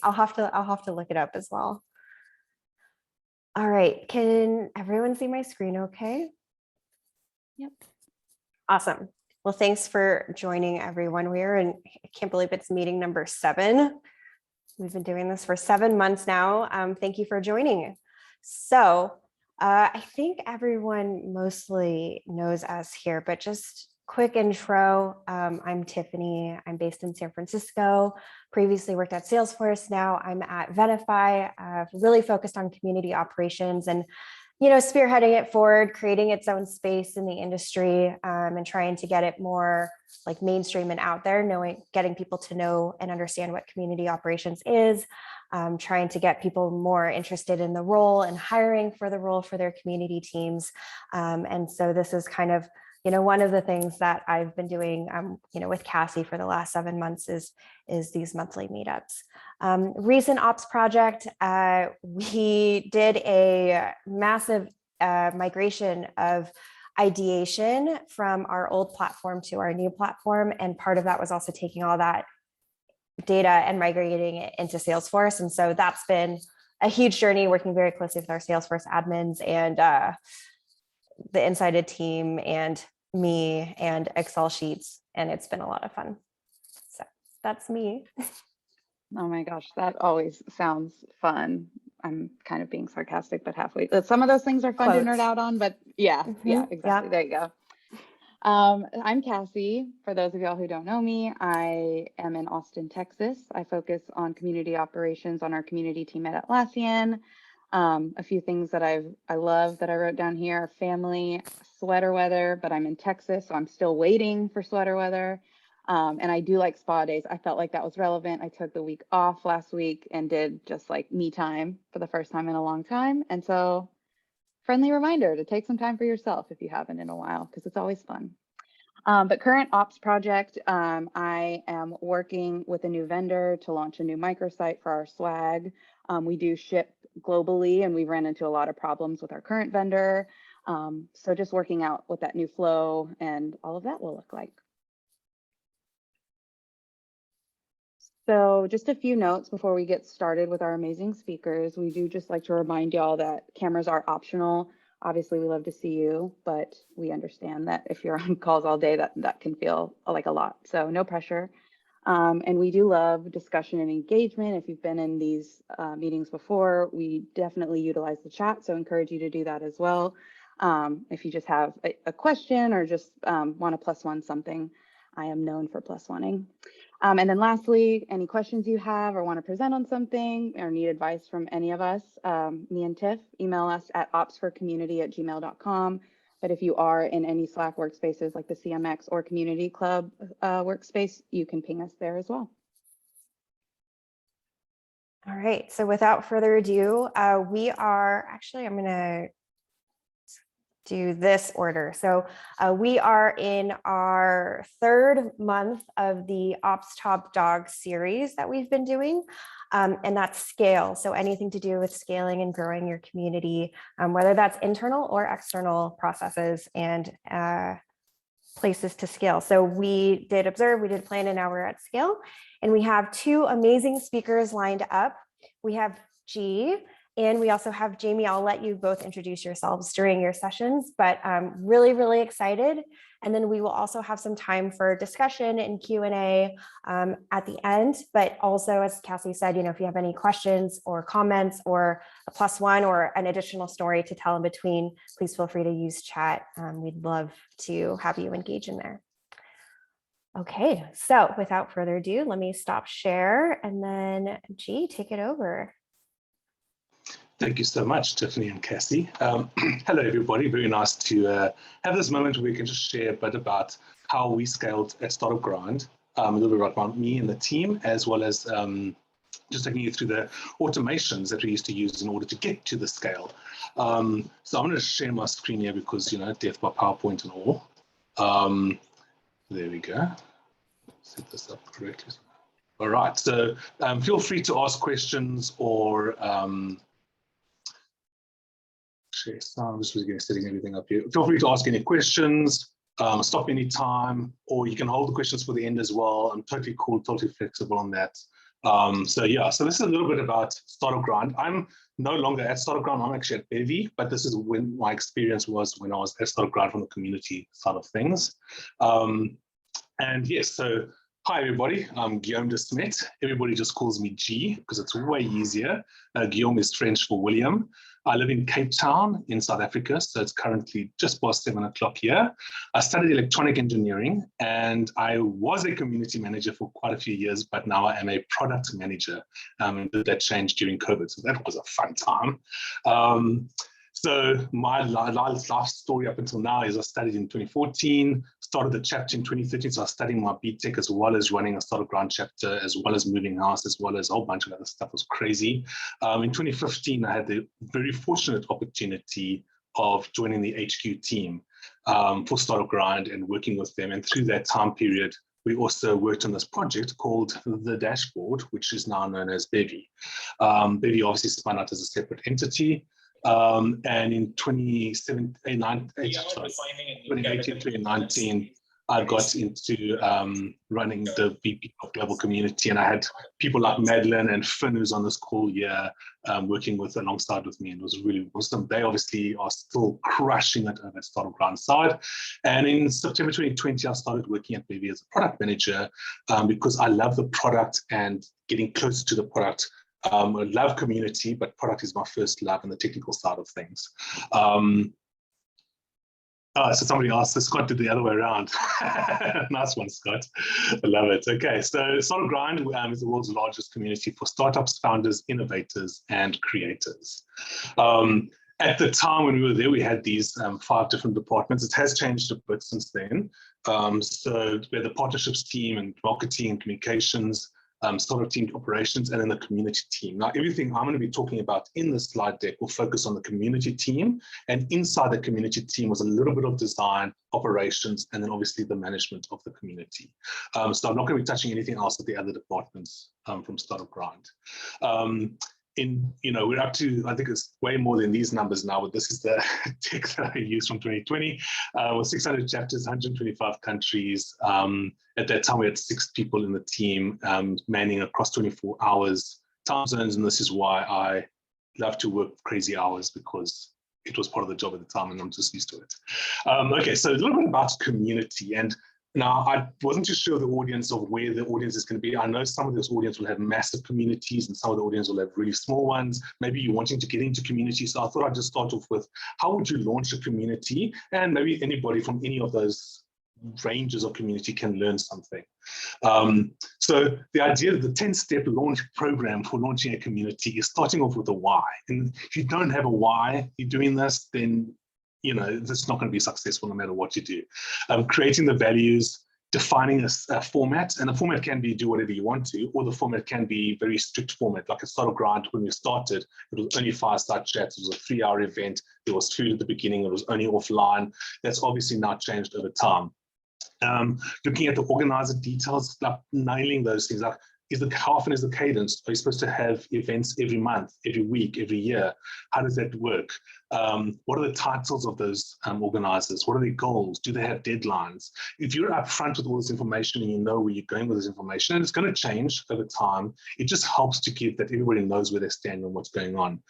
I'll have to look it up as well. All right, can everyone see my screen okay? Yep. Awesome. Well, thanks for joining everyone. I can't believe it's meeting number 7. We've been doing this for 7 months now. Thank you for joining. So I think everyone mostly knows us here, but just quick intro. I'm Tiffany. I'm based in San Francisco. Previously worked at Salesforce. Now I'm at Venafi, really focused on community operations and spearheading it forward, creating its own space in the industry, and trying to get it more like mainstream and out there, getting people to know and understand what community operations is, trying to get people more interested in the role and hiring for the role for their community teams. And so this is kind of, one of the things that I've been doing, with Cassie for the last 7 months is these monthly meetups. Recent ops project, we did a massive migration of ideation from our old platform to our new platform. And part of that was also taking all that data and migrating it into Salesforce. And so that's been a huge journey, working very closely with our Salesforce admins and the Insighted team and me and Excel sheets. And it's been a lot of fun. So that's me. Oh my gosh, that always sounds fun. I'm kind of being sarcastic, but halfway. Some of those things are fun to nerd out on, but yeah, exactly. Yeah. There you go. I'm Cassie. For those of y'all who don't know me, I am in Austin, Texas. I focus on community operations on our community team at Atlassian. A few things that I love that I wrote down here: family, sweater weather, but I'm in Texas, so I'm still waiting for sweater weather. And I do like spa days. I felt like that was relevant. I took the week off last week and did just like me time for the first time in a long time. And so friendly reminder to take some time for yourself if you haven't in a while, because it's always fun. But current ops project, I am working with a new vendor to launch a new microsite for our swag. We do ship globally and we ran into a lot of problems with our current vendor. So just working out what that new flow and all of that will look like. So just a few notes before we get started with our amazing speakers. We do just like to remind y'all that cameras are optional. Obviously, we love to see you, but we understand that if you're on calls all day, that can feel like a lot. So no pressure. And we do love discussion and engagement. If you've been in these meetings before, we definitely utilize the chat. So encourage you to do that as well. If you just have a question or just want to +1 something, I am known for +1ing. And then lastly, any questions you have or want to present on something or need advice from any of us, me and Tiff, email us at opsforcommunity@gmail.com. But if you are in any Slack workspaces like the CMX or Community Club workspace, you can ping us there as well. All right, so without further ado, I'm going to do this order. So we are in our 3rd month of the Ops Top Dog series that we've been doing, and that's scale. So anything to do with scaling and growing your community, whether that's internal or external processes and places to scale. So we did observe, we did plan, and now we're at scale. And we have 2 amazing speakers lined up. We have G, and we also have Jamie. I'll let you both introduce yourselves during your sessions, but really, really excited. And then we will also have some time for discussion and Q&A at the end. But also, as Cassie said, if you have any questions or comments or a +1 or an additional story to tell in between, please feel free to use chat. We'd love to have you engage in there. Okay, so without further ado, let me stop share and then G, take it over. Thank you so much, Tiffany and Cassie. Hello, everybody. Very nice to have this moment where we can just share a bit about how we scaled at Startup Grind, a little bit about me and the team, as well as just taking you through the automations that we used to use in order to get to the scale. So I'm going to share my screen here because, death by PowerPoint and all. There we go. Set this up correctly. All right. So feel free to ask questions or share sound. This was again setting everything up here. Feel free to ask any questions, stop any time, or you can hold the questions for the end as well. I'm totally cool, totally flexible on that. So this is a little bit about Startup Grind. I'm no longer at Startup Grind, I'm actually at Bevy, but this is when my experience was when I was at Startup Grind from the community side of things. And yes, so hi everybody, I'm Guillaume de Smet. Everybody just calls me G because it's way easier. Guillaume is French for William. I live in Cape Town in South Africa, so it's currently just past 7 o'clock here. I studied electronic engineering and I was a community manager for quite a few years, but now I am a product manager. And that changed during COVID, so that was a fun time. So my life story up until now is I studied in 2014, started the chapter in 2013, so I was studying my BTech as well as running a Startup Grind chapter, as well as moving house, as well as a whole bunch of other stuff. It was crazy. In 2015, I had the very fortunate opportunity of joining the HQ team for Startup Grind and working with them. And through that time period, we also worked on this project called The Dashboard, which is now known as Bevy. Bevy obviously spun out as a separate entity. And in 2018, 2019, I got into running the VP of Global Community, and I had people like Madeline and Finn, who's on this call here, working alongside with me, and it was really awesome. They obviously are still crushing it over at Startup Grind side. And in September 2020, I started working at Bevy as a product manager because I love the product and getting closer to the product. I love community, but product is my first love and the technical side of things. So somebody asked, so Scott did the other way around. Nice one, Scott. I love it. Okay, so Startup Grind is the world's largest community for startups, founders, innovators, and creators. At the time when we were there, we had these 5 different departments. It has changed a bit since then. So we had the partnerships team and marketing and communications, startup team operations, and then the community team. Now, everything I'm going to be talking about in this slide deck will focus on the community team, and inside the community team was a little bit of design, operations, and then obviously the management of the community. So I'm not going to be touching anything else with the other departments from Startup Grind. We're up to, I think it's way more than these numbers now, but this is the tech that I used from 2020, with 600 chapters, 125 countries. At that time, we had 6 people in the team, manning across 24 hours, time zones, and this is why I love to work crazy hours, because it was part of the job at the time and I'm just used to it. Okay, so a little bit about community. And now, I wasn't too sure the audience of where the audience is going to be. I know some of this audience will have massive communities and some of the audience will have really small ones. Maybe you're wanting to get into communities. So I thought I'd just start off with, how would you launch a community? And maybe anybody from any of those ranges of community can learn something. So the idea of the 10-step launch program for launching a community is starting off with a why. And if you don't have a why you're doing this, then it's not going to be successful no matter what you do. Creating the values, defining a format, and the format can be do whatever you want to, or the format can be very strict format. Like a Startup Grind, when we started, it was only fireside chats. It was a 3-hour event. There was food at the beginning. It was only offline. That's obviously now changed over time. Looking at the organizer details, like nailing those things, like how often is the cadence? Are you supposed to have events every month, every week, every year? How does that work? What are the titles of those organizers? What are their goals? Do they have deadlines? If you're upfront with all this information and you know where you're going with this information, and it's going to change over time, it just helps to keep that everybody knows where they stand and what's going on.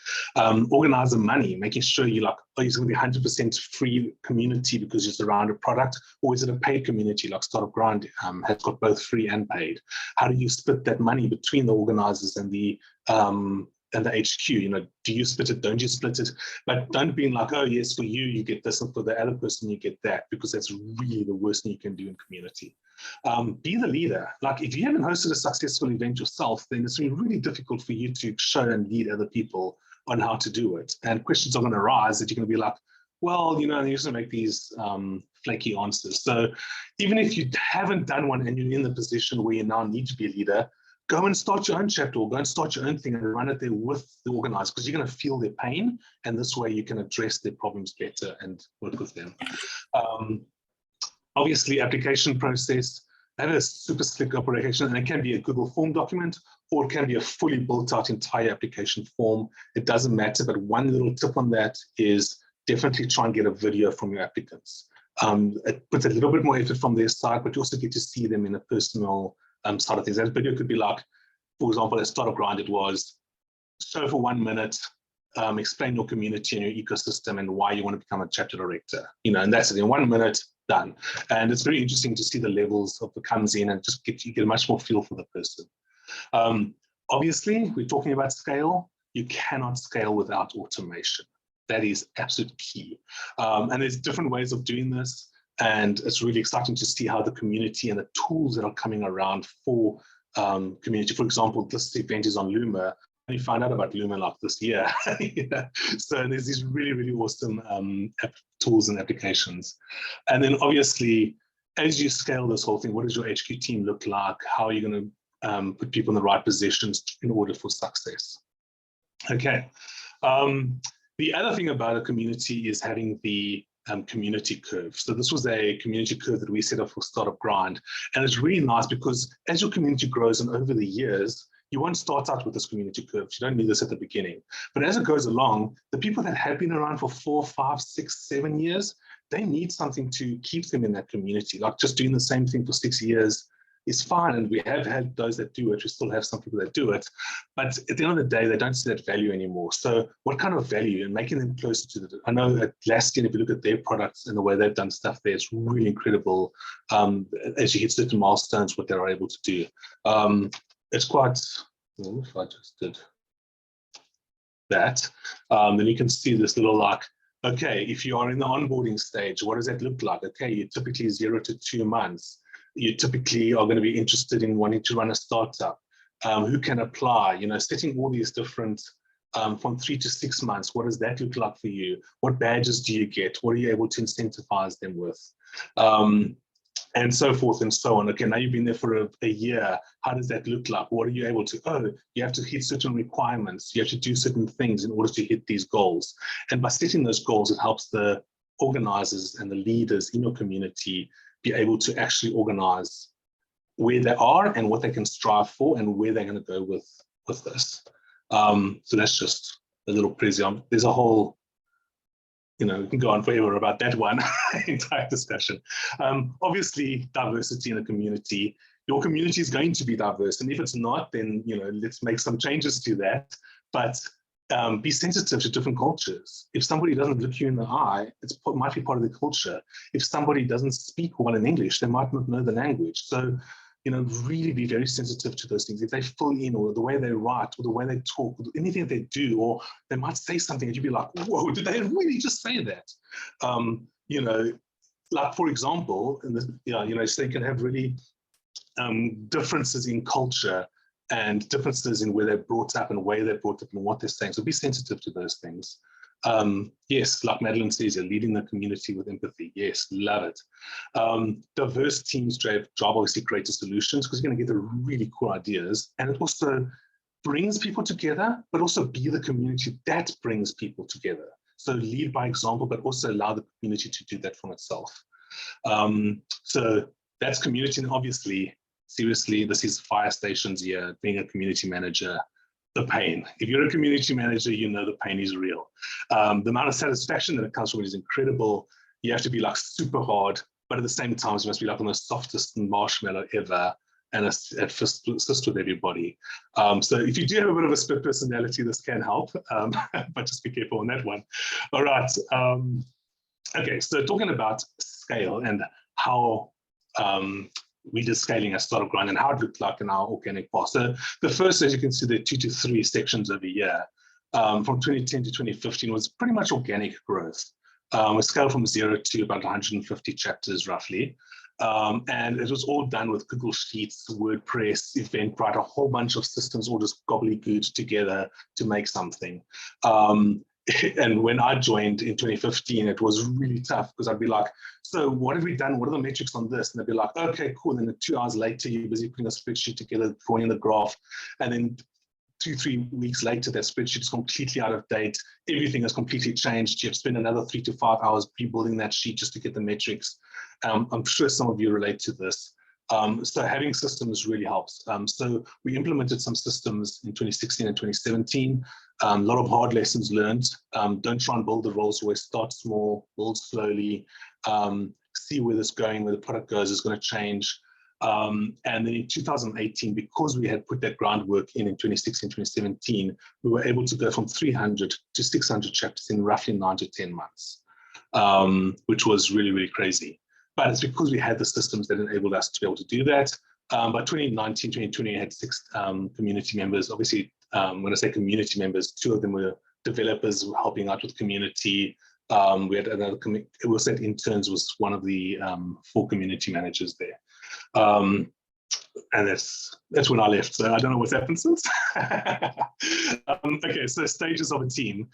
Organizer money, making sure you're like, oh, it's going to be 100% free community because it's around a product, or is it a paid community like Startup Grind has got both free and paid? How do you split that money between the organizers and the HQ? Do you split it? Don't you split it? But don't be like, oh yes, for you get this, and for the other person you get that, because that's really the worst thing you can do in community. Be the leader. Like if you haven't hosted a successful event yourself, then it's going to be really difficult for you to show and lead other people on how to do it. And questions are going to arise that you're going to be like, well, you used to make these flaky answers. So even if you haven't done one and you're in the position where you now need to be a leader, go and start your own chapter, or go and start your own thing and run it there with the organizer, because you're going to feel their pain, and this way you can address their problems better and work with them. Obviously, application process, that is super slick application, and it can be a Google form document, or it can be a fully built out entire application form. It doesn't matter, but one little tip on that is definitely try and get a video from your applicants. It puts a little bit more effort from their side, but you also get to see them in a personal side of things. That video could be like for example, at Startup Grind, it was show for 1 minute, explain your community and your ecosystem and why you want to become a chapter director. And that's it, in 1 minute, done. And it's very interesting to see the levels of what comes in and just you get a much more feel for the person. Obviously, we're talking about scale. You cannot scale without automation. That is absolute key. And there's different ways of doing this. And it's really exciting to see how the community and the tools that are coming around for community. For example, this event is on Luma. I only found out about Luma like this year. So there's these really, really awesome tools and applications. And then obviously, as you scale this whole thing, what does your HQ team look like? How are you going to put people in the right positions in order for success? Okay. The other thing about a community is having the community curve. So this was a community curve that we set up for Startup Grind. And it's really nice because as your community grows and over the years, you won't start out with this community curve. You don't need this at the beginning. But as it goes along, the people that have been around for 4, 5, 6, 7 years, they need something to keep them in that community. Like just doing the same thing for 6 years is fine. And we have had those that do it. We still have some people that do it. But at the end of the day, they don't see that value anymore. So what kind of value and making them closer to the, I know at Atlassian, if you look at their products and the way they've done stuff there, it's really incredible as you hit certain milestones, what they're able to do. It's quite, if I just did that, then you can see this little like, okay, if you are in the onboarding stage, what does that look like? Okay, you're typically 0 to 2 months. You typically are going to be interested in wanting to run a startup. Who can apply? Setting all these different, from 3 to 6 months, what does that look like for you? What badges do you get? What are you able to incentivize them with? And so forth and so on. Okay, now you've been there for a year. How does that look like? What are you able to, you have to hit certain requirements. You have to do certain things in order to hit these goals. And by setting those goals, it helps the organizers and the leaders in your community be able to actually organize where they are and what they can strive for and where they're going to go with this. So that's just a little presume. There's a whole, we can go on forever about that one entire discussion. Obviously, diversity in a community. Your community is going to be diverse, and if it's not, then let's make some changes to that. But be sensitive to different cultures. If somebody doesn't look you in the eye, it might be part of the culture. If somebody doesn't speak well in English, they might not know the language. So, really be very sensitive to those things. If they fill in, or the way they write, or the way they talk, or anything that they do, or they might say something and you'd be like, whoa, did they really just say that? Like for example, so you can have really differences in culture and differences in where they're brought up and where they're brought up and what they're saying. So be sensitive to those things. Yes, like Madeline says, you're leading the community with empathy. Yes, love it. Diverse teams drive obviously greater solutions because you're going to get the really cool ideas. And it also brings people together, but also be the community that brings people together. So lead by example, but also allow the community to do that from itself. So that's community. And obviously, seriously, this is fire stations here, being a community manager. The pain. If you're a community manager, the pain is real. The amount of satisfaction that it comes from it is incredible. You have to be like super hard, but at the same time, you must be like on the softest marshmallow ever and assist with everybody. So if you do have a bit of a split personality, this can help, but just be careful on that one. All right. Okay, so talking about scale and how we did scaling at Startup Grind and how it looked like in our organic path. So the first, as you can see, there are 2 to 3 sections over here. From 2010 to 2015 was pretty much organic growth. We scaled from 0 to about 150 chapters roughly. And it was all done with Google Sheets, WordPress, Eventbrite, a whole bunch of systems all just gobbledygook together to make something. And when I joined in 2015, it was really tough because I'd be like, so what have we done? What are the metrics on this? And they'd be like, okay, cool. And then 2 hours later, you're busy putting a spreadsheet together, drawing the graph. And then 2-3 weeks later, that spreadsheet is completely out of date. Everything has completely changed. You have to spend another 3 to 5 hours rebuilding that sheet just to get the metrics. I'm sure some of you relate to this. So having systems really helps. So we implemented some systems in 2016 and 2017. A lot of hard lessons learned. Don't try and build the Rolls Royce. Start small, build slowly, see where this going, where the product goes is going to change. And then in 2018, because we had put that groundwork in 2016, 2017, we were able to go from 300 to 600 chapters in roughly 9 to 10 months, which was really, really crazy. But it's because we had the systems that enabled us to be able to do that. By 2019, 2020, we had 6 community members. Obviously, when I say community members, 2 of them were developers helping out with community. We had another, it was that interns was one of the 4 community managers there. And that's when I left, so I don't know what's happened since. Okay, so stages of a team.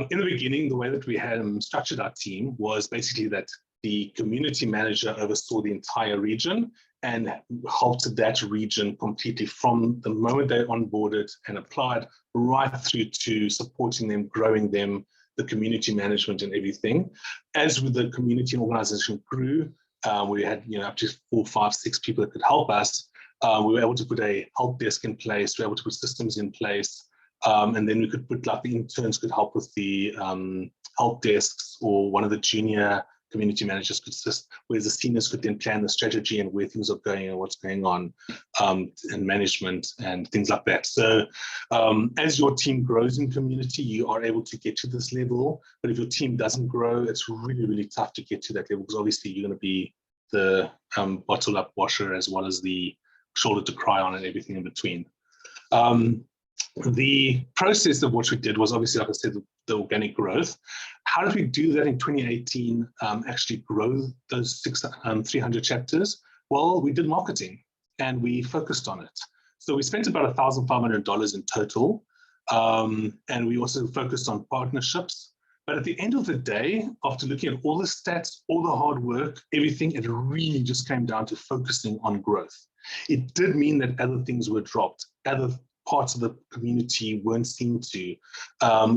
In the beginning, the way that we had structured our team was basically that the community manager oversaw the entire region and helped that region completely from the moment they onboarded and applied right through to supporting them, growing them, the community management and everything. As with the community and organization grew, we had up to 4, 5, 6 people that could help us. We were able to put a help desk in place. We were able to put systems in place. And then we could put, like, the interns could help with the help desks, or one of the junior community managers could assist, whereas the seniors could then plan the strategy and where things are going and what's going on, and management and things like that. So as your team grows in community, you are able to get to this level. But if your team doesn't grow, it's really, really tough to get to that level, because obviously you're going to be the bottle up washer as well as the shoulder to cry on and everything in between. The process of what we did was obviously, like I said, the organic growth. How did we do that in 2018, actually grow those 300 chapters? Well, we did marketing and we focused on it. So we spent about $1,500 in total. And we also focused on partnerships. But at the end of the day, after looking at all the stats, all the hard work, everything, it really just came down to focusing on growth. It did mean that other things were dropped, other parts of the community weren't seen to.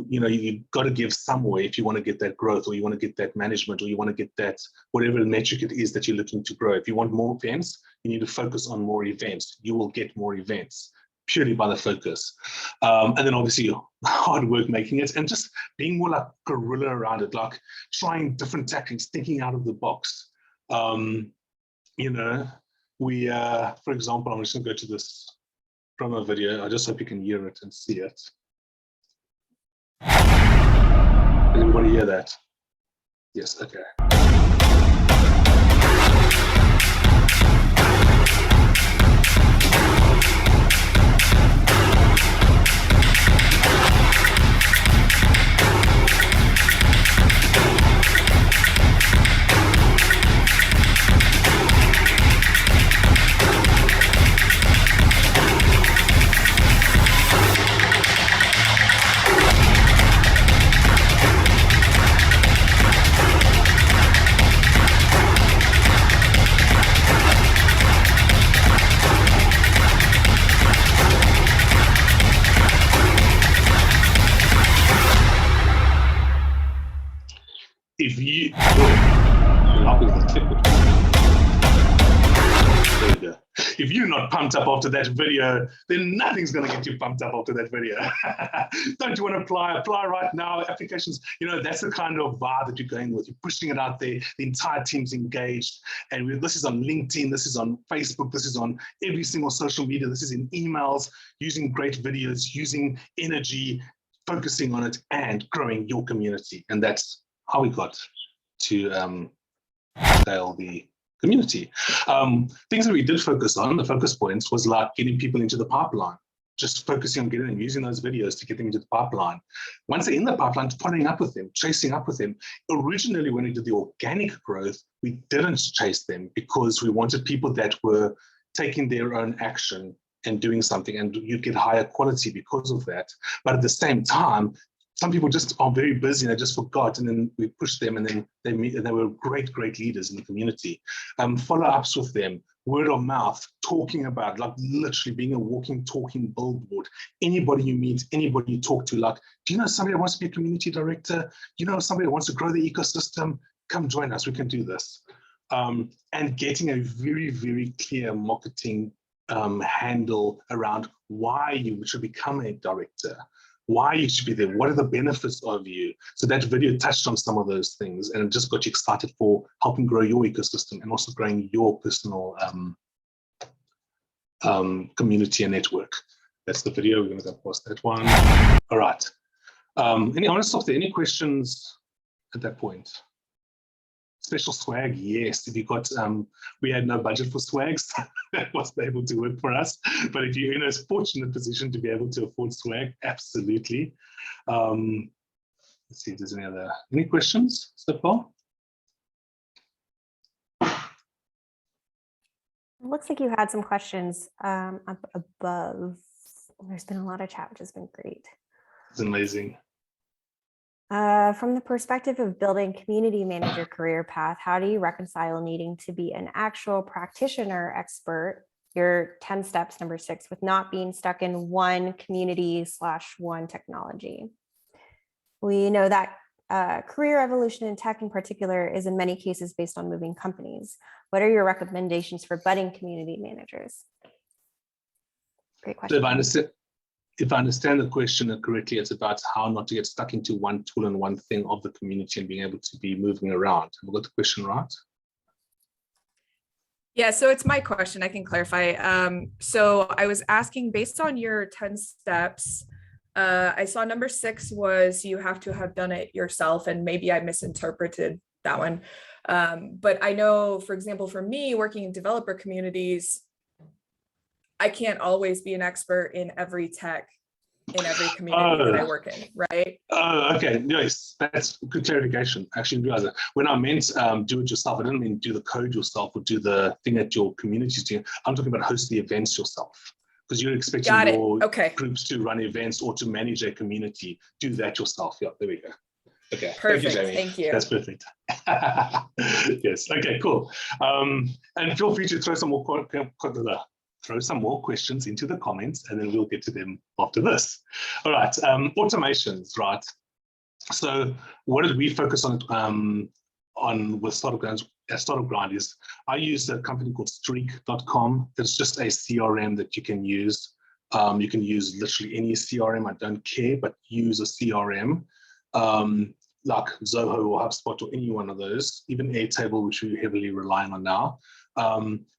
You've got to give some way if you want to get that growth, or you want to get that management, or you want to get that whatever metric it is that you're looking to grow. If you want more events, you need to focus on more events. You will get more events purely by the focus. And then obviously hard work making it, and just being more like guerrilla around it, like trying different tactics, thinking out of the box. We, for example, I'm just gonna go to this promo video. I just hope you can hear it and see it. Can everybody hear that? Yes, okay. If you, if you're not pumped up after that video, then nothing's going to get you pumped up after that video. Don't you want to apply right now? Applications, that's the kind of vibe that you're going with. You're pushing it out there. The entire team's engaged. And this is on LinkedIn. This is on Facebook. This is on every single social media. This is in emails, using great videos, using energy, focusing on it, and growing your community. And that's how we got to scale the community. Things that we did focus on, the focus points, was like getting people into the pipeline, just focusing on getting them, using those videos to get them into the pipeline. Once they're in the pipeline, following up with them, chasing up with them. Originally, when we did the organic growth, we didn't chase them because we wanted people that were taking their own action and doing something, and you'd get higher quality because of that. But at the same time, some people just are very busy and they just forgot, and then we pushed them, and then they were great leaders in the community. Follow-ups with them, word of mouth, talking about, like literally being a walking, talking billboard. Anybody you meet, anybody you talk to, like, do you know somebody that wants to be a community director? You know somebody that wants to grow the ecosystem? Come join us, we can do this. And getting a very, very clear marketing handle around why you should become a director, why you should be there, what are the benefits of you. So that video touched on some of those things, and it just got you excited for helping grow your ecosystem and also growing your personal community and network. That's the video. We're going to go past that one. All right. Any honest off there? Any questions at that point? Special swag, yes. If you got, we had no budget for swags, that wasn't able to work for us. But if you're in a fortunate position to be able to afford swag, absolutely. Let's see if there's any questions so far. It looks like you had some questions up above. There's been a lot of chat, which has been great. It's amazing. From the perspective of building community manager career path, how do you reconcile needing to be an actual practitioner expert, your 10 steps, number 6, with not being stuck in one community/one technology? We know that career evolution in tech in particular is in many cases based on moving companies. What are your recommendations for budding community managers? Great question. If I understand the question correctly, it's about how not to get stuck into one tool and one thing of the community and being able to be moving around. Have I got the question right? Yeah, so it's my question. I can clarify. So I was asking, based on your 10 steps, I saw number 6 was you have to have done it yourself, and maybe I misinterpreted that one. But I know, for example, for me working in developer communities, I can't always be an expert in every tech in every community that I work in, right? Oh, okay. Yes, that's good clarification. Actually, realize that when I meant do it yourself, I didn't mean do the code yourself or do the thing that your community is doing. I'm talking about host the events yourself, because you're expecting your groups to run events or to manage a community. Do that yourself. Yeah, there we go. Okay. Perfect. Thank you, Jamie. Thank you. That's perfect. Yes. Okay. Cool. And feel free to throw some more questions into the comments, and then we'll get to them after this. All right, automations, right? So what did we focus on with Startup Grind is I use a company called Streak.com. It's just a CRM that you can use. You can use literally any CRM, I don't care, but use a CRM like Zoho or HubSpot or any one of those, even Airtable, which we're heavily relying on now.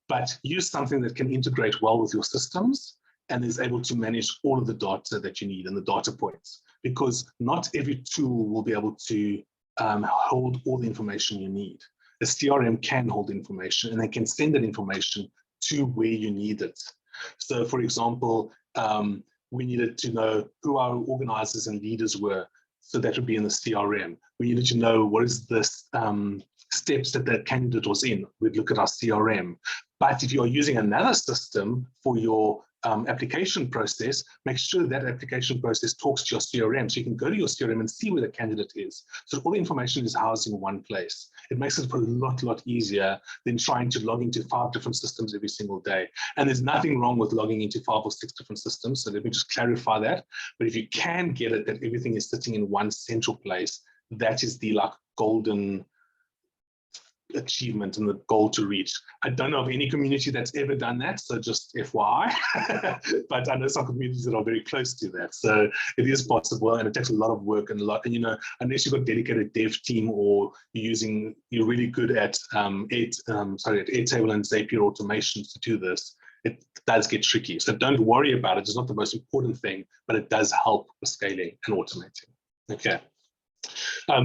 But use something that can integrate well with your systems and is able to manage all of the data that you need and the data points, because not every tool will be able to hold all the information you need. The CRM can hold information, and they can send that information to where you need it. So for example, we needed to know who our organizers and leaders were, so that would be in the CRM. We needed to know what is this steps that candidate was in. We'd look at our CRM. But if you're using another system for your application process, make sure that application process talks to your CRM. So you can go to your CRM and see where the candidate is. So all the information is housed in one place. It makes it a lot easier than trying to log into 5 different systems every single day. And there's nothing wrong with logging into 5 or 6 different systems. So let me just clarify that. But if you can get it that everything is sitting in one central place, that is the golden achievement and the goal to reach. I don't know of any community that's ever done that, so just FYI, but I know some communities that are very close to that. So it is possible, and it takes a lot of work and you know, unless you've got a dedicated dev team or you're really good at Airtable and Zapier automations to do this, it does get tricky. So don't worry about it. It's not the most important thing, but it does help with scaling and automating. Okay.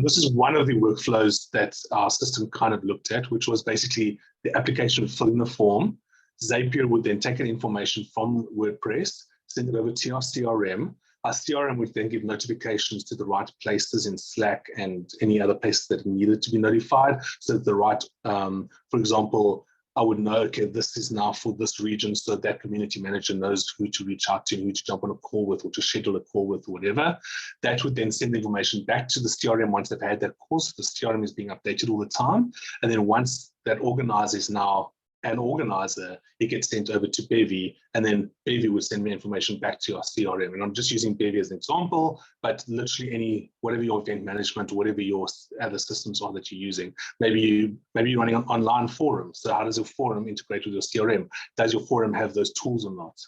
This is one of the workflows that our system kind of looked at, which was basically the application would fill in the form. Zapier would then take the information from WordPress, send it over to our CRM. Our CRM would then give notifications to the right places in Slack and any other places that needed to be notified. So that the right, for example, I would know, okay, this is now for this region, so that community manager knows who to reach out to, who to jump on a call with, or to schedule a call with, or whatever. That would then send the information back to the CRM once they've had that call. So the CRM is being updated all the time. And then once that organizer is now an organizer, it gets sent over to Bevy, and then Bevy would send me information back to our CRM. And I'm just using Bevy as an example, but literally whatever your event management or whatever your other systems are that you're using. Maybe you're running an online forum. So how does your forum integrate with your CRM? Does your forum have those tools or not?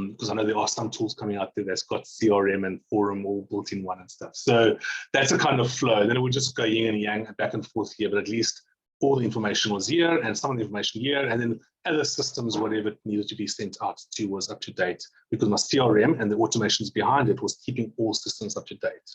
Because I know there are some tools coming out there that's got CRM and forum all built in one and stuff. So that's a kind of flow. Then it would just go yin and yang, back and forth here, but at least all the information was here and some of the information here, and then other systems, whatever needed to be sent out to was up to date, because my CRM and the automations behind it was keeping all systems up to date.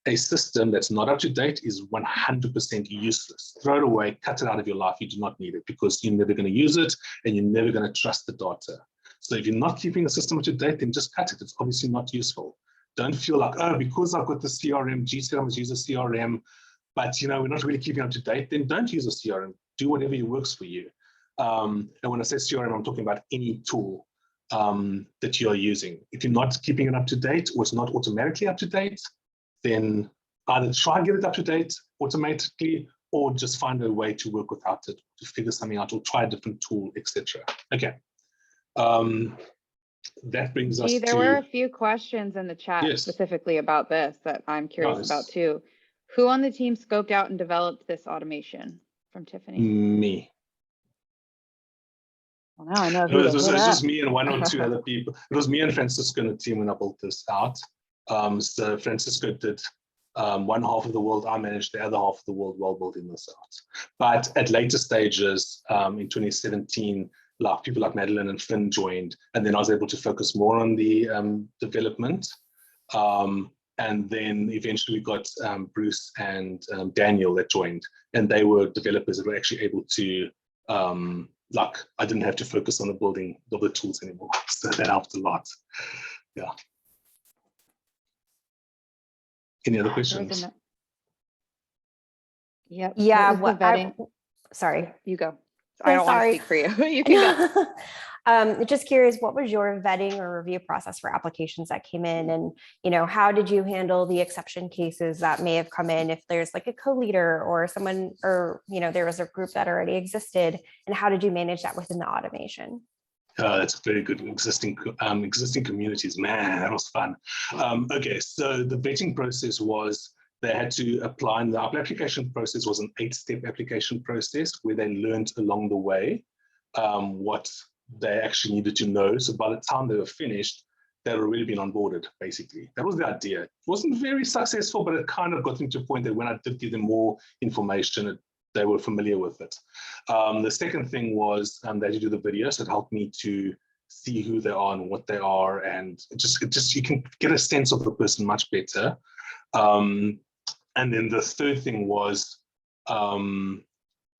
A system that's not up to date is 100% useless. Throw it away, cut it out of your life. You do not need it because you're never going to use it and you're never going to trust the data. So if you're not keeping the system up to date, then just cut it. It's obviously not useful. Don't feel like, oh, because I've got the CRM, GCRM, I must use a CRM, but we're not really keeping up to date, then don't use a CRM. Do whatever works for you. And when I say CRM, I'm talking about any tool that you are using. If you're not keeping it up to date or it's not automatically up to date, then either try and get it up to date automatically or just find a way to work without it, to figure something out or try a different tool, etc. Okay. That brings us There were a few questions in the chat specifically about this that I'm curious about too. Who on the team scoped out and developed this automation? From Tiffany. Me. Well, now I know who it was just me and one or two other people. It was me and Francisco and the team when I built this out. So Francisco did one half of the world, I managed the other half of the world while building this out. But at later stages, in 2017, like people like Madeline and Finn joined, and then I was able to focus more on the development. And then eventually we got Bruce and Daniel that joined, and they were developers that were actually able to, like, I didn't have to focus on the building of the tools anymore. So that helped a lot. Yeah. Any other questions? Yep. Yeah. Sorry, you go. Oh, I don't want to speak for you. You can go. Just curious, what was your vetting or review process for applications that came in? And, how did you handle the exception cases that may have come in if there's like a co-leader or someone, or, there was a group that already existed, and how did you manage that within the automation? That's very good. Existing communities, man, that was fun. Okay, so the vetting process was they had to apply, and the application process was an 8-step application process where they learned along the way what they actually needed to know. So by the time they were finished, they'd already been onboarded, basically. That was the idea. It wasn't very successful, but it kind of got them to a point that when I did give them more information, they were familiar with it. The second thing was they had to do the video, so it helped me to see who they are and what they are, and it just you can get a sense of the person much better. And then the third thing was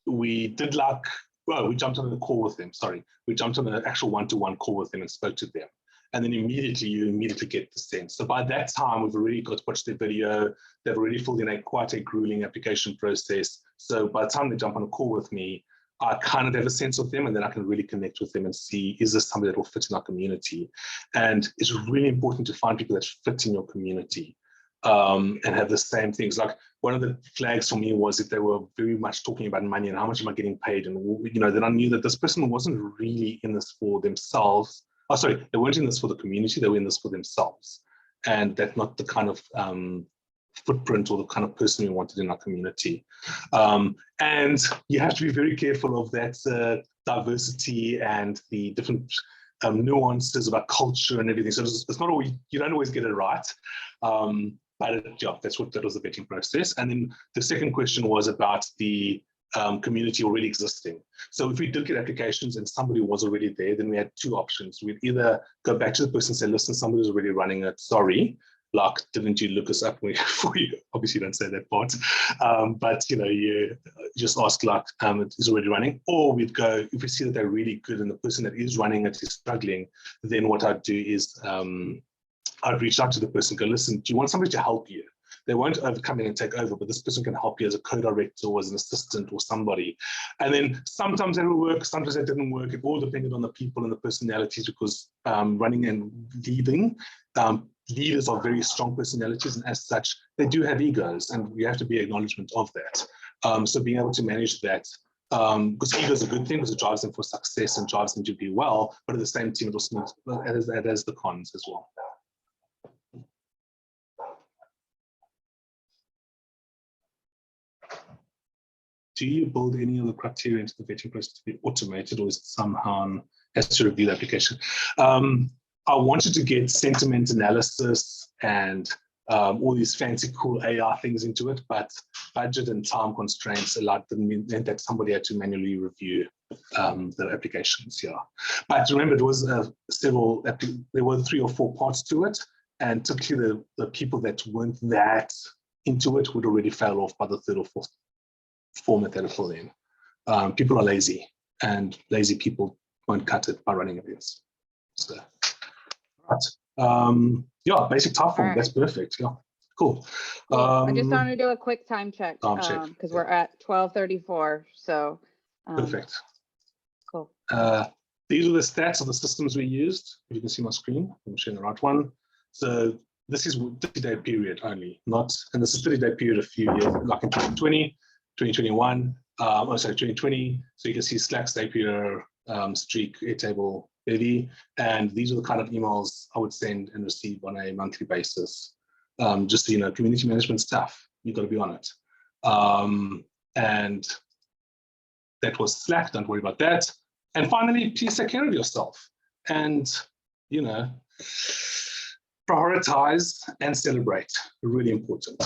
we jumped on the call with them. Sorry, we jumped on an actual one-to-one call with them and spoke to them. And then you immediately get the sense. So by that time, we've already got to watch the video. They've already filled in quite a grueling application process. So by the time they jump on a call with me, I kind of have a sense of them, and then I can really connect with them and see, is this somebody that will fit in our community? And it's really important to find people that fit in your community and have the same things. Like one of the flags for me was if they were very much talking about money and how much am I getting paid? And, then I knew that this person wasn't really in this for themselves. Oh, sorry, they weren't in this for the community, they were in this for themselves. And that's not the kind of footprint or the kind of person we wanted in our community. And you have to be very careful of that diversity and the different nuances about culture and everything. So it's not always, you don't always get it right. But yeah, that was the vetting process. And then the second question was about the community already existing. So if we did get applications and somebody was already there, then we had two options. We'd either go back to the person and say, listen, somebody's already running it. Sorry, like, didn't you look us up for you? Obviously, you don't say that part. But, you just ask, like, it is already running. Or we'd go, if we see that they're really good and the person that is running it is struggling, then what I'd do is I'd reach out to the person and go, listen, do you want somebody to help you? They won't come in and take over, but this person can help you as a co-director or as an assistant or somebody. And then sometimes it will work, sometimes it didn't work. It all depended on the people and the personalities, because running and leading, leaders are very strong personalities, and as such, they do have egos, and we have to be acknowledgement of that. So being able to manage that, because ego is a good thing because it drives them for success and drives them to do well, but at the same time, it also has the cons as well. Do you build any of the criteria into the vetting process to be automated, or is it somehow has to review the application? I wanted to get sentiment analysis and all these fancy, cool AR things into it, but budget and time constraints meant that somebody had to manually review the applications. Yeah, but remember, it was there were 3 or 4 parts to it, and typically the people that weren't that into it would already fail off by the 3rd or 4th format that it filled in. People are lazy, and lazy people won't cut it by running events. So, right. Yeah, basic type form. Right. That's perfect. Yeah, cool. Cool. I just want to do a quick time check because we're at 12:34. So perfect. Cool. These are the stats of the systems we used. If you can see my screen, I'm sharing the right one. So this is 30-day period only, and this is 30-day period a few years, like in 2020, 2021, 2020. So you can see Slack, Zapier, Streak, Airtable, Bevy, and these are the kind of emails I would send and receive on a monthly basis. Just so you know, community management stuff, you've got to be on it. And that was Slack, don't worry about that. And finally, please take care of yourself and, prioritize and celebrate. Really important.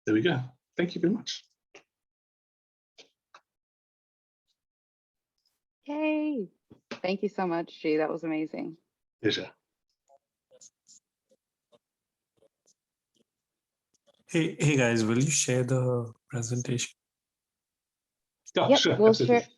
There we go. Thank you very much. Yay. Thank you so much, G. That was amazing. Pleasure. Hey guys, will you share the presentation? Yeah, Yep, sure. we'll Absolutely. share.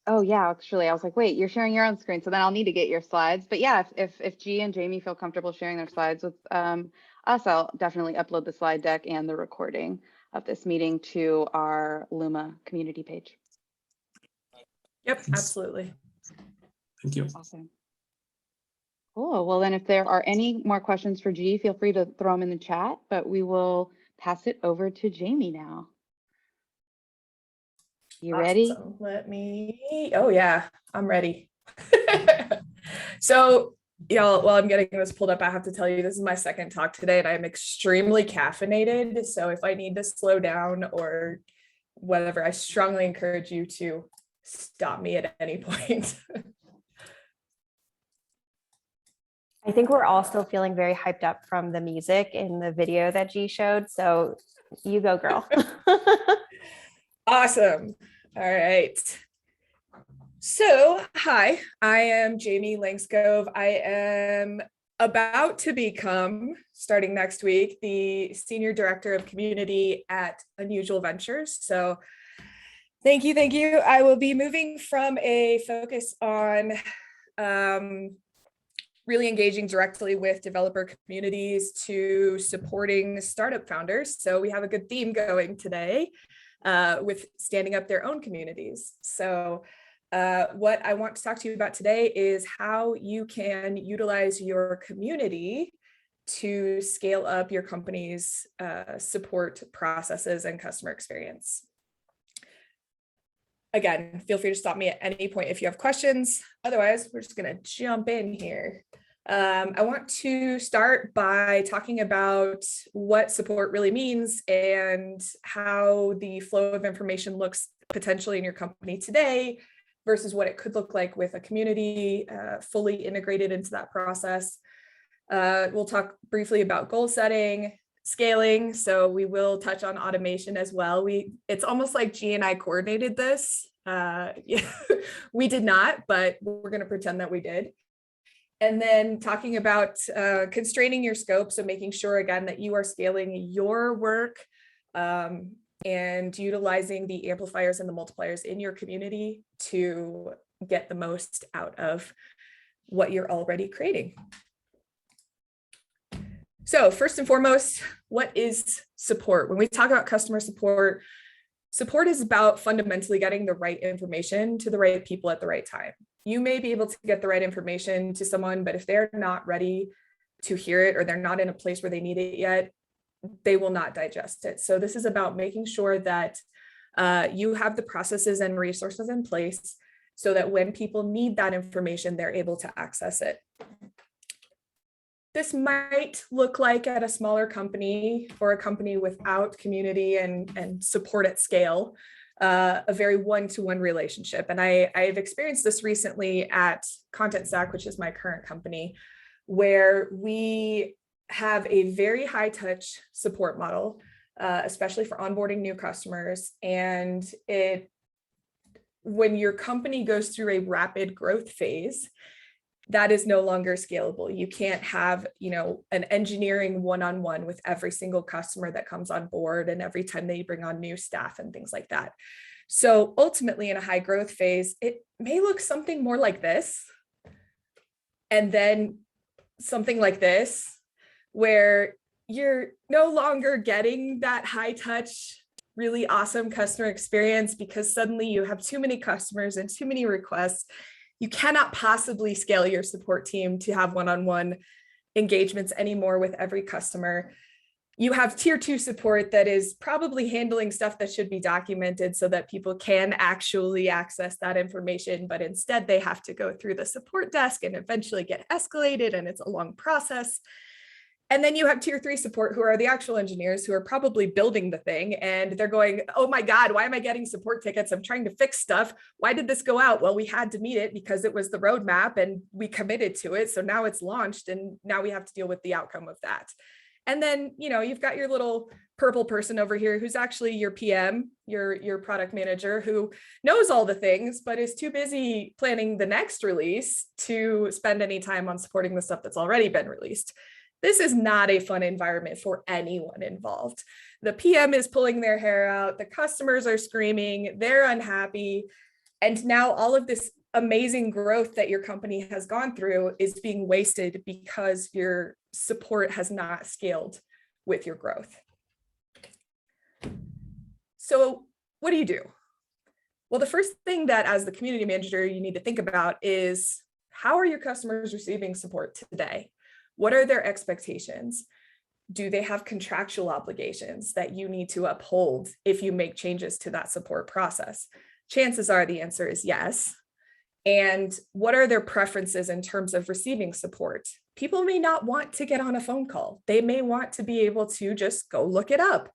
Oh yeah, actually, I was like, wait, you're sharing your own screen, so then I'll need to get your slides. But yeah, if G and Jamie feel comfortable sharing their slides with us, I'll definitely upload the slide deck and the recording of this meeting to our Luma community page. Yep, Thanks. absolutely. Thank you. Awesome. Cool. Well, then if there are any more questions for G, feel free to throw them in the chat, but we will pass it over to Jamie now. You ready? Awesome. Oh yeah, I'm ready. So y'all, while I'm getting this pulled up, I have to tell you, this is my second talk today and I'm extremely caffeinated. So if I need to slow down or whatever, I strongly encourage you to stop me at any point. I think we're all still feeling very hyped up from the music in the video that G showed. So you go, girl. Awesome. All right. So, hi, I am Jamie Langscove. I am about to become, starting next week, the Senior Director of Community at Unusual Ventures. So thank you. I will be moving from a focus on really engaging directly with developer communities to supporting startup founders. So we have a good theme going today with standing up their own communities. So what I want to talk to you about today is how you can utilize your community to scale up your company's support processes and customer experience. Again, feel free to stop me at any point if you have questions. Otherwise, we're just going to jump in here. I want to start by talking about what support really means and how the flow of information looks potentially in your company today versus what it could look like with a community fully integrated into that process. We'll talk briefly about goal setting, scaling. So we will touch on automation as well. It's almost like G and I coordinated this. Yeah, we did not, but we're going to pretend that we did. And then talking about constraining your scope. So making sure, again, that you are scaling your work and utilizing the amplifiers and the multipliers in your community to get the most out of what you're already creating. So first and foremost, what is support? When we talk about customer support, support is about fundamentally getting the right information to the right people at the right time. You may be able to get the right information to someone, but if they're not ready to hear it or they're not in a place where they need it yet, they will not digest it. So this is about making sure that you have the processes and resources in place so that when people need that information, they're able to access it. This might look like at a smaller company or a company without community and support at scale, a very one-to-one relationship. And I've experienced this recently at Content Stack, which is my current company, where we have a very high touch support model, especially for onboarding new customers. And when your company goes through a rapid growth phase, that is no longer scalable. You can't have, an engineering one-on-one with every single customer that comes on board and every time they bring on new staff and things like that. So ultimately in a high growth phase, it may look something more like this, and then something like this, where you're no longer getting that high touch, really awesome customer experience because suddenly you have too many customers and too many requests. You cannot possibly scale your support team to have one-on-one engagements anymore with every customer. You have tier 2 support that is probably handling stuff that should be documented so that people can actually access that information, but instead they have to go through the support desk and eventually get escalated, and it's a long process. And then you have tier 3 support, who are the actual engineers who are probably building the thing, and they're going, oh my God, why am I getting support tickets? I'm trying to fix stuff. Why did this go out? Well, we had to meet it because it was the roadmap and we committed to it. So now it's launched and now we have to deal with the outcome of that. And then, you've got your little purple person over here who's actually your PM, your product manager, who knows all the things, but is too busy planning the next release to spend any time on supporting the stuff that's already been released. This is not a fun environment for anyone involved. The PM is pulling their hair out, the customers are screaming, they're unhappy. And now all of this amazing growth that your company has gone through is being wasted because your support has not scaled with your growth. So what do you do? Well, the first thing that as the community manager you need to think about is, how are your customers receiving support today? What are their expectations? Do they have contractual obligations that you need to uphold if you make changes to that support process? Chances are the answer is yes. And what are their preferences in terms of receiving support? People may not want to get on a phone call. They may want to be able to just go look it up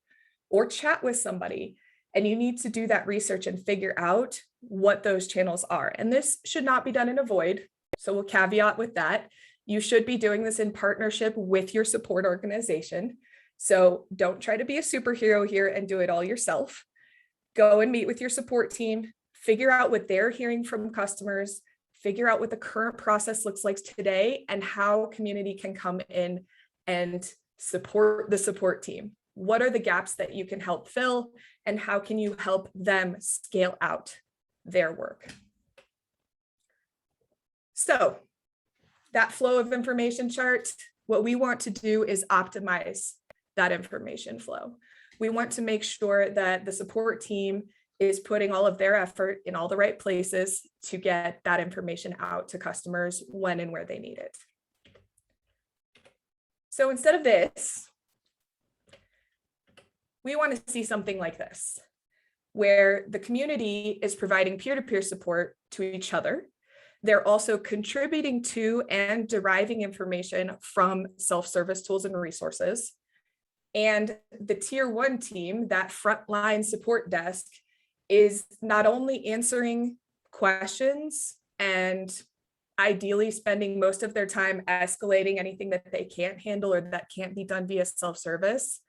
or chat with somebody. And you need to do that research and figure out what those channels are. And this should not be done in a void. So we'll caveat with that. You should be doing this in partnership with your support organization. So don't try to be a superhero here and do it all yourself. Go and meet with your support team, figure out what they're hearing from customers, figure out what the current process looks like today and how community can come in and support the support team. What are the gaps that you can help fill, and how can you help them scale out their work? So that flow of information chart, what we want to do is optimize that information flow. We want to make sure that the support team is putting all of their effort in all the right places to get that information out to customers when and where they need it. So instead of this, we want to see something like this, where the community is providing peer-to-peer support to each other. They're also contributing to and deriving information from self-service tools and resources. And the tier 1 team, that frontline support desk, is not only answering questions and ideally spending most of their time escalating anything that they can't handle or that can't be done via self-service,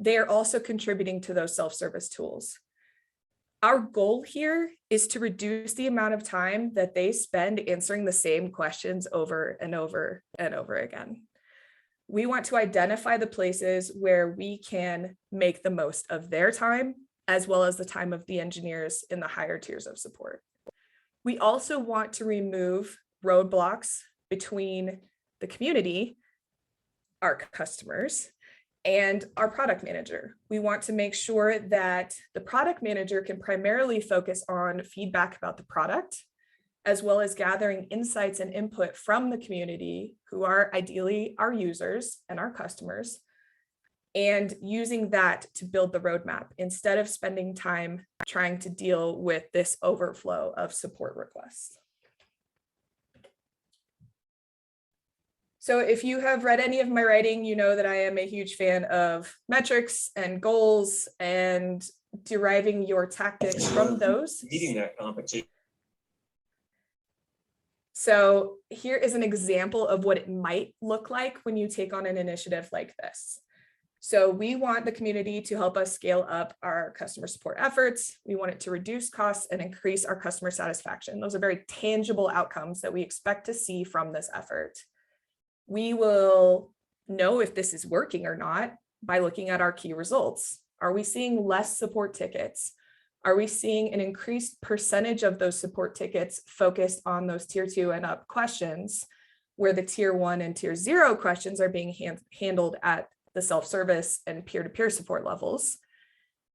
they're also contributing to those self-service tools. Our goal here is to reduce the amount of time that they spend answering the same questions over and over and over again. We want to identify the places where we can make the most of their time, as well as the time of the engineers in the higher tiers of support. We also want to remove roadblocks between the community, our customers, and our product manager. We want to make sure that the product manager can primarily focus on feedback about the product, as well as gathering insights and input from the community, who are ideally our users and our customers, and using that to build the roadmap instead of spending time trying to deal with this overflow of support requests. So if you have read any of my writing, you know that I am a huge fan of metrics and goals and deriving your tactics from those. Meeting that competition. So here is an example of what it might look like when you take on an initiative like this. So we want the community to help us scale up our customer support efforts. We want it to reduce costs and increase our customer satisfaction. Those are very tangible outcomes that we expect to see from this effort. We will know if this is working or not by looking at our key results. Are we seeing less support tickets? Are we seeing an increased percentage of those support tickets focused on those tier 2 and up questions, where the tier 1 and tier 0 questions are being handled at the self-service and peer-to-peer support levels?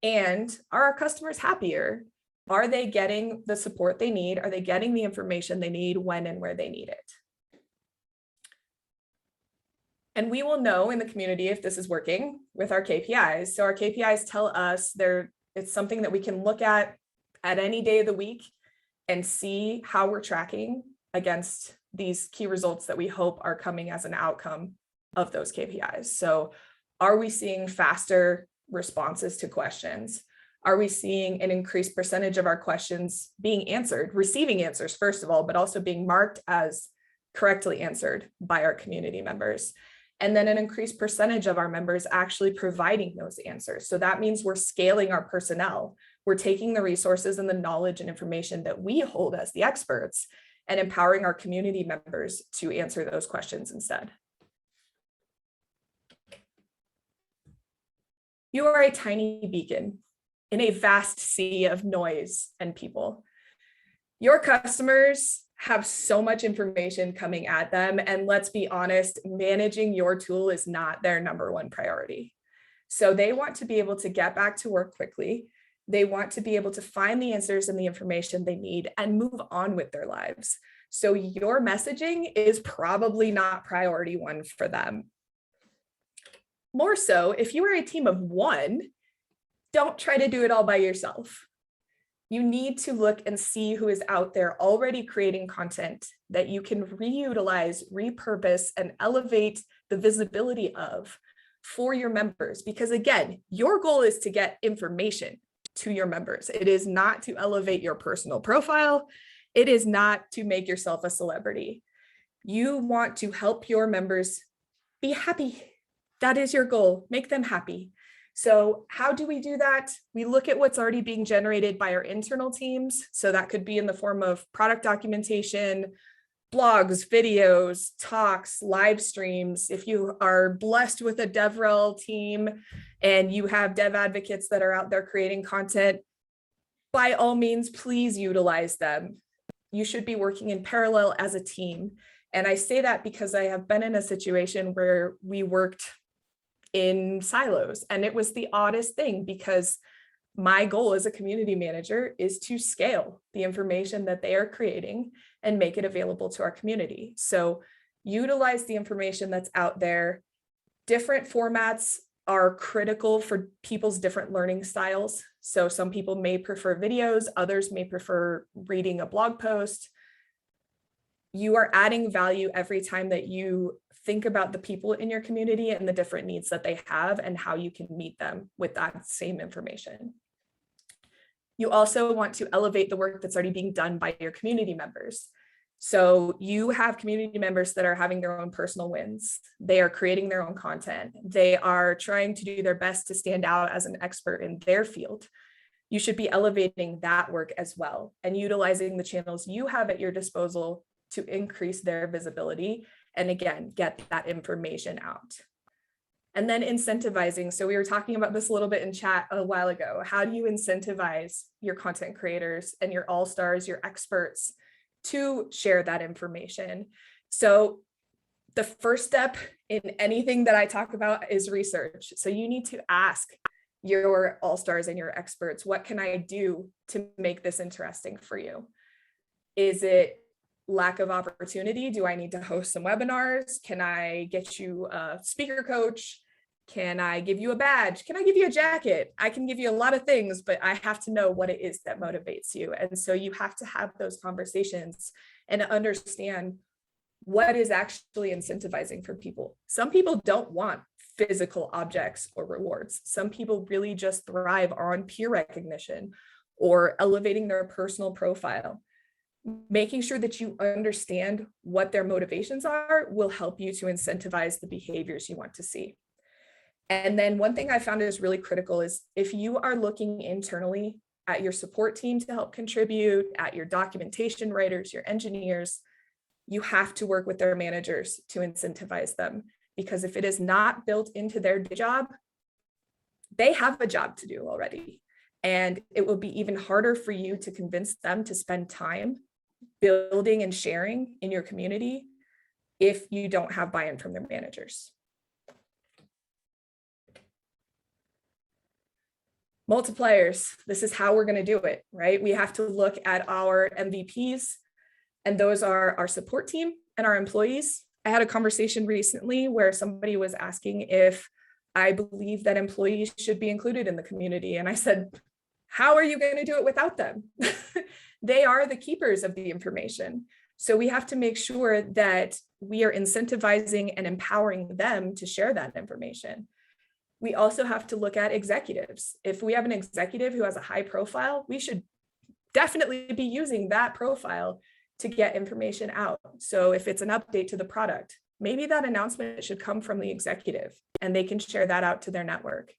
And are our customers happier? Are they getting the support they need? Are they getting the information they need when and where they need it? And we will know in the community if this is working with our KPIs. So our KPIs tell us it's something that we can look at any day of the week and see how we're tracking against these key results that we hope are coming as an outcome of those KPIs. So are we seeing faster responses to questions? Are we seeing an increased percentage of our questions being answered, receiving answers, first of all, but also being marked as correctly answered by our community members? And then an increased percentage of our members actually providing those answers. So that means we're scaling our personnel. We're taking the resources and the knowledge and information that we hold as the experts and empowering our community members to answer those questions instead. You are a tiny beacon in a vast sea of noise and people. Your customers have so much information coming at them. And let's be honest, managing your tool is not their number one priority. So they want to be able to get back to work quickly. They want to be able to find the answers and the information they need and move on with their lives. So your messaging is probably not priority one for them. More so, if you are a team of one, don't try to do it all by yourself. You need to look and see who is out there already creating content that you can reutilize, repurpose, and elevate the visibility of for your members. Because again, your goal is to get information to your members. It is not to elevate your personal profile. It is not to make yourself a celebrity. You want to help your members be happy. That is your goal. Make them happy. So how do we do that? We look at what's already being generated by our internal teams. So that could be in the form of product documentation, blogs, videos, talks, live streams. If you are blessed with a DevRel team and you have dev advocates that are out there creating content, by all means, please utilize them. You should be working in parallel as a team. And I say that because I have been in a situation where we worked in silos, and it was the oddest thing because my goal as a community manager is to scale the information that they are creating and make it available to our community. So utilize the information that's out there. Different formats are critical for people's different learning styles. So some people may prefer videos, others may prefer reading a blog post. You are adding value every time that you think about the people in your community and the different needs that they have and how you can meet them with that same information. You also want to elevate the work that's already being done by your community members. So you have community members that are having their own personal wins. They are creating their own content. They are trying to do their best to stand out as an expert in their field. You should be elevating that work as well and utilizing the channels you have at your disposal to increase their visibility and again, get that information out. And then incentivizing. So we were talking about this a little bit in chat a while ago. How do you incentivize your content creators and your all-stars, your experts to share that information? So the first step in anything that I talk about is research. So you need to ask your all-stars and your experts, what can I do to make this interesting for you? Is it lack of opportunity? Do I need to host some webinars? Can I get you a speaker coach? Can I give you a badge? Can I give you a jacket? I can give you a lot of things, but I have to know what it is that motivates you. And so you have to have those conversations and understand what is actually incentivizing for people. Some people don't want physical objects or rewards. Some people really just thrive on peer recognition or elevating their personal profile. making sure that you understand what their motivations are will help you to incentivize the behaviors you want to see. And then one thing I found is really critical is if you are looking internally at your support team to help contribute, at your documentation writers, your engineers, you have to work with their managers to incentivize them. Because if it is not built into their job, they have a job to do already. And it will be even harder for you to convince them to spend time building and sharing in your community if you don't have buy-in from their managers. Multipliers, this is how we're going to do it, right? We have to look at our MVPs, and those are our support team and our employees. I had a conversation recently where somebody was asking if I believe that employees should be included in the community. And I said, how are you going to do it without them? They are the keepers of the information. So we have to make sure that we are incentivizing and empowering them to share that information. We also have to look at executives. If we have an executive who has a high profile, we should definitely be using that profile to get information out. So if it's an update to the product, maybe that announcement should come from the executive and they can share that out to their network.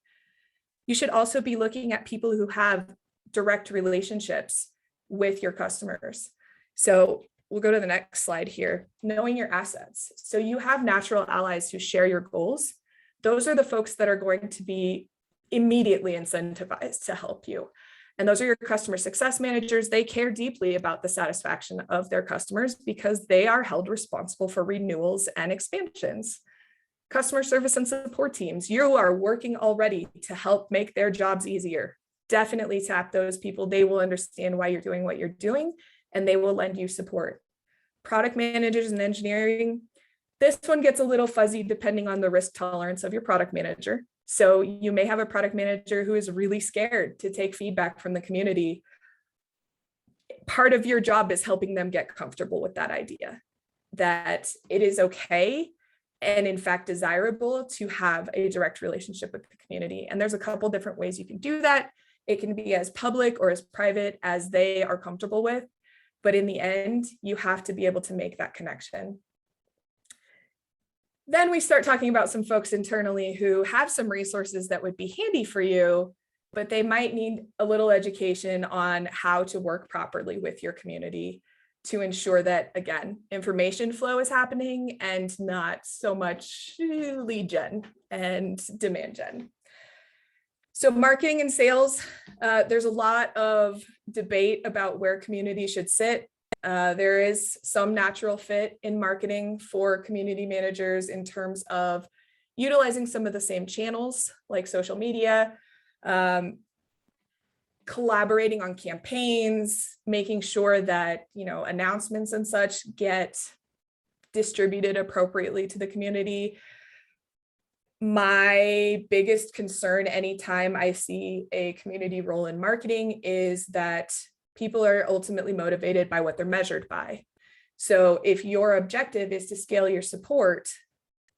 You should also be looking at people who have direct relationships with your customers. So we'll go to the next slide here, knowing your assets. So you have natural allies who share your goals. Those are the folks that are going to be immediately incentivized to help you. And those are your customer success managers. They care deeply about the satisfaction of their customers because they are held responsible for renewals and expansions. Customer service and support teams, you are working already to help make their jobs easier. Definitely tap those people. They will understand why you're doing what you're doing, and they will lend you support. Product managers and engineering, this one gets a little fuzzy depending on the risk tolerance of your product manager. So you may have a product manager who is really scared to take feedback from the community. Part of your job is helping them get comfortable with that idea, that it is okay and in fact desirable to have a direct relationship with the community. And there's a couple different ways you can do that. It can be as public or as private as they are comfortable with. But in the end, you have to be able to make that connection. Then we start talking about some folks internally who have some resources that would be handy for you, but they might need a little education on how to work properly with your community to ensure that, again, information flow is happening and not so much lead gen and demand gen. So marketing and sales, there's a lot of debate about where community should sit. There is some natural fit in marketing for community managers in terms of utilizing some of the same channels like social media, collaborating on campaigns, making sure that, announcements and such get distributed appropriately to the community. My biggest concern anytime I see a community role in marketing is that people are ultimately motivated by what they're measured by. So if your objective is to scale your support,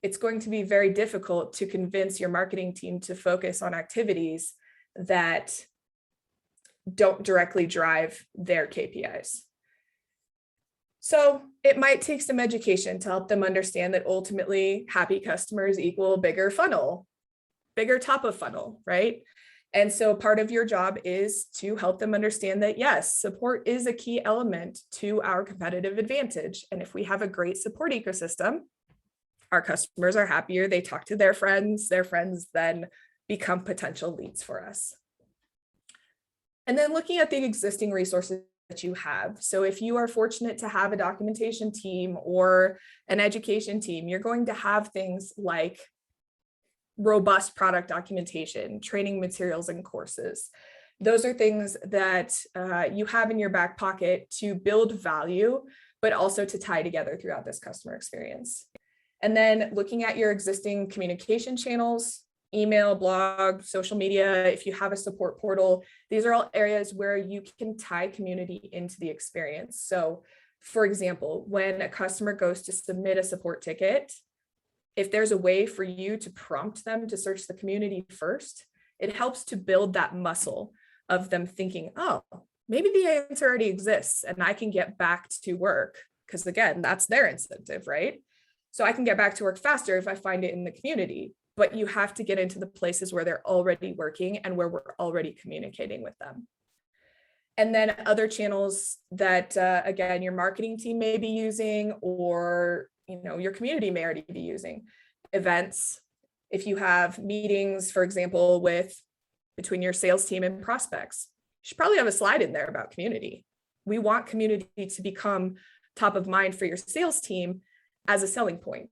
it's going to be very difficult to convince your marketing team to focus on activities that don't directly drive their KPIs. So it might take some education to help them understand that ultimately happy customers equal bigger funnel, bigger top of funnel, right? And so part of your job is to help them understand that, yes, support is a key element to our competitive advantage. And if we have a great support ecosystem, our customers are happier, they talk to their friends then become potential leads for us. And then looking at the existing resources that you have. So if you are fortunate to have a documentation team or an education team, you're going to have things like robust product documentation, training materials and courses. Those are things that you have in your back pocket to build value, but also to tie together throughout this customer experience. And then looking at your existing communication channels, email, blog, social media, if you have a support portal, these are all areas where you can tie community into the experience. So for example, when a customer goes to submit a support ticket, if there's a way for you to prompt them to search the community first, it helps to build that muscle of them thinking, oh, maybe the answer already exists and I can get back to work, because again, that's their incentive, right? So I can get back to work faster if I find it in the community, but you have to get into the places where they're already working and where we're already communicating with them. And then other channels that, again, your marketing team may be using, or your community may already be using. Events. If you have meetings, for example, between your sales team and prospects, you should probably have a slide in there about community. We want community to become top of mind for your sales team as a selling point.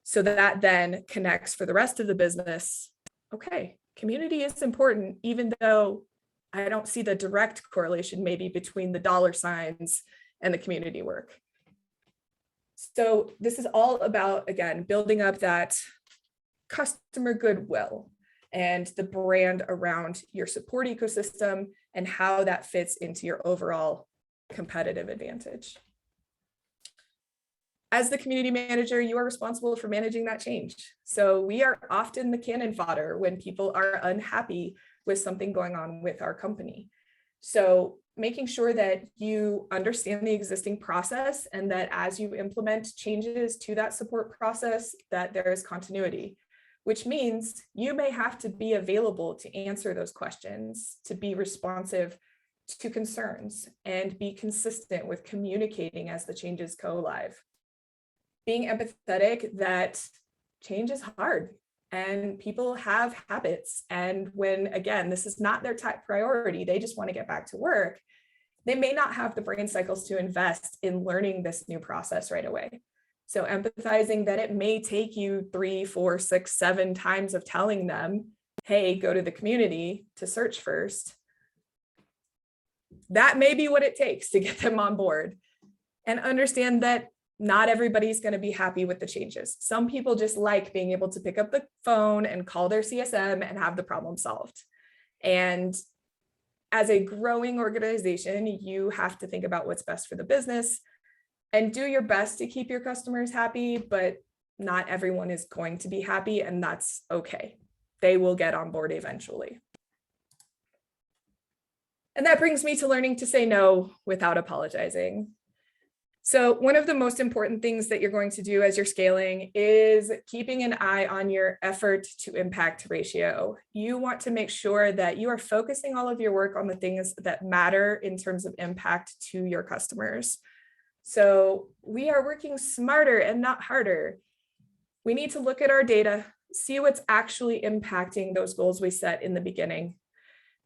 So that then connects for the rest of the business. Okay, community is important, even though I don't see the direct correlation maybe between the dollar signs and the community work. So this is all about, again, building up that customer goodwill and the brand around your support ecosystem and how that fits into your overall competitive advantage. As the community manager, you are responsible for managing that change. So we are often the cannon fodder when people are unhappy with something going on with our company. So making sure that you understand the existing process and that as you implement changes to that support process, that there is continuity, which means you may have to be available to answer those questions, to be responsive to concerns, and be consistent with communicating as the changes go live. Being empathetic that change is hard and people have habits. And when, again, this is not their top priority, they just want to get back to work, they may not have the brain cycles to invest in learning this new process right away. So empathizing that it may take you 3, 4, 6, 7 times of telling them, hey, go to the community to search first. That may be what it takes to get them on board, and understand that not everybody's going to be happy with the changes. Some people just like being able to pick up the phone and call their CSM and have the problem solved. And as a growing organization, you have to think about what's best for the business and do your best to keep your customers happy, but not everyone is going to be happy, and that's okay. They will get on board eventually. And that brings me to learning to say no without apologizing. So one of the most important things that you're going to do as you're scaling is keeping an eye on your effort to impact ratio. You want to make sure that you are focusing all of your work on the things that matter in terms of impact to your customers. So we are working smarter and not harder. We need to look at our data, see what's actually impacting those goals we set in the beginning.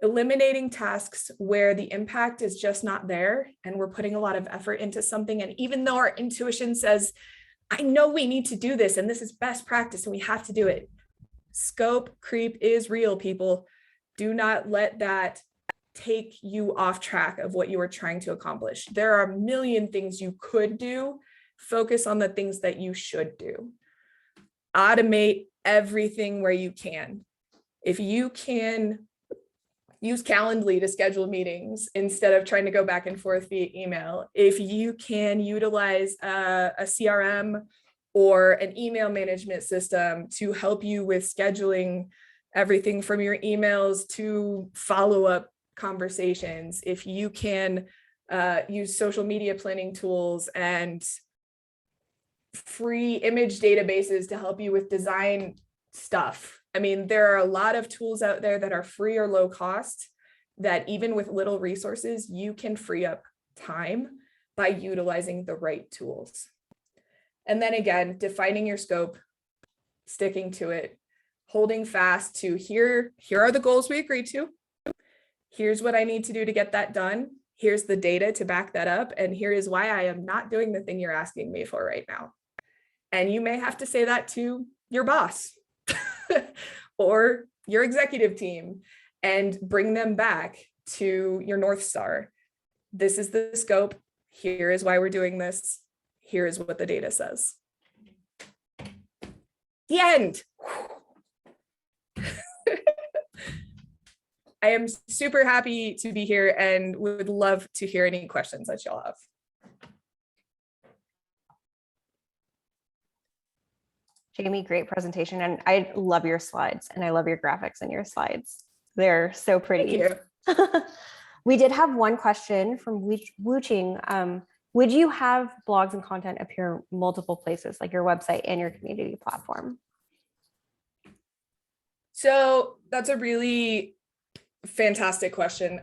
Eliminating tasks where the impact is just not there and we're putting a lot of effort into something. And even though our intuition says, I know we need to do this and this is best practice and we have to do it. Scope creep is real, people. Do not let that take you off track of what you are trying to accomplish. There are a million things you could do. Focus on the things that you should do. Automate everything where you can. If you can use Calendly to schedule meetings instead of trying to go back and forth via email. If you can utilize a CRM or an email management system to help you with scheduling everything from your emails to follow-up conversations. If you can use social media planning tools and free image databases to help you with design stuff. I mean, there are a lot of tools out there that are free or low cost that even with little resources, you can free up time by utilizing the right tools. And then again, defining your scope, sticking to it, holding fast to here are the goals we agreed to. Here's what I need to do to get that done. Here's the data to back that up. And here is why I am not doing the thing you're asking me for right now. And you may have to say that to your boss or your executive team and bring them back to your North Star. This is the scope. Here is why we're doing this. Here is what the data says. The end. I am super happy to be here and would love to hear any questions that y'all have. Jamie, great presentation. And I love your slides and I love your graphics in your slides. They're so pretty. Thank you. We did have one question from Wu Ching. Would you have blogs and content appear multiple places, like your website and your community platform? So that's a really fantastic question.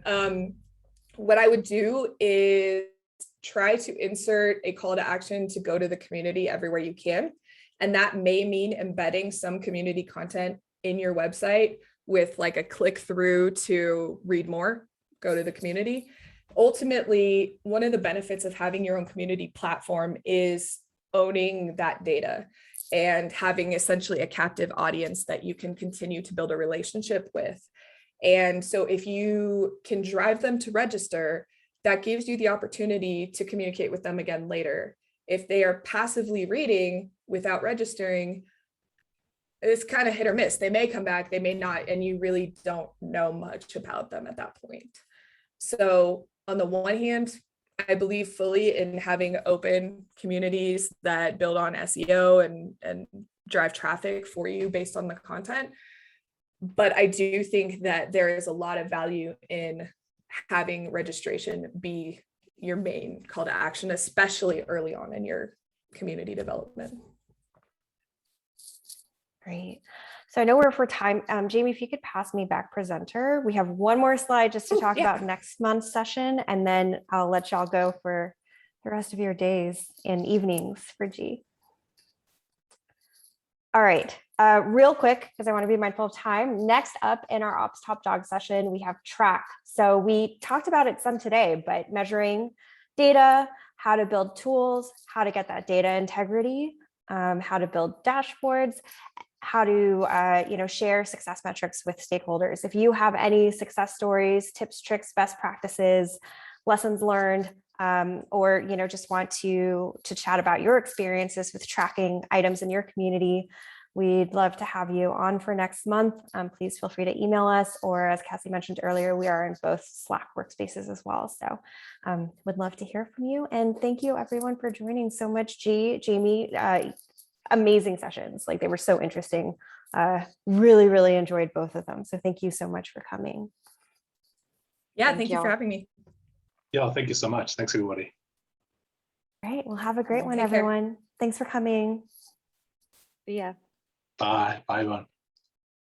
What I would do is try to insert a call to action to go to the community everywhere you can. And that may mean embedding some community content in your website with like a click through to read more, go to the community. Ultimately, one of the benefits of having your own community platform is owning that data and having essentially a captive audience that you can continue to build a relationship with. And so if you can drive them to register, that gives you the opportunity to communicate with them again later. If they are passively reading without registering, it's kind of hit or miss. They may come back, they may not, and you really don't know much about them at that point. So on the one hand, I believe fully in having open communities that build on SEO and drive traffic for you based on the content. But I do think that there is a lot of value in having registration be your main call to action, especially early on in your community development. Great. So I know we're for time. Jamie, if you could pass me back presenter. We have one more slide just to talk about next month's session, and then I'll let y'all go for the rest of your days and evenings for G. All right, real quick, because I want to be mindful of time. Next up in our Ops Top Dog session, we have track. So we talked about it some today, but measuring data, how to build tools, how to get that data integrity, how to build dashboards, how to share success metrics with stakeholders. If you have any success stories, tips, tricks, best practices, lessons learned, or just want to chat about your experiences with tracking items in your community, we'd love to have you on for next month. Please feel free to email us, or as Cassie mentioned earlier, we are in both Slack workspaces as well. So would love to hear from you. And thank you everyone for joining so much. Jamie, amazing sessions. Like, they were so interesting. Really, really enjoyed both of them. So thank you so much for coming. Yeah, thank you for having me. Yeah, thank you so much. Thanks, everybody. All right, well, have a great one, Take care. everyone. Thanks for coming. See ya. Bye. Bye, everyone.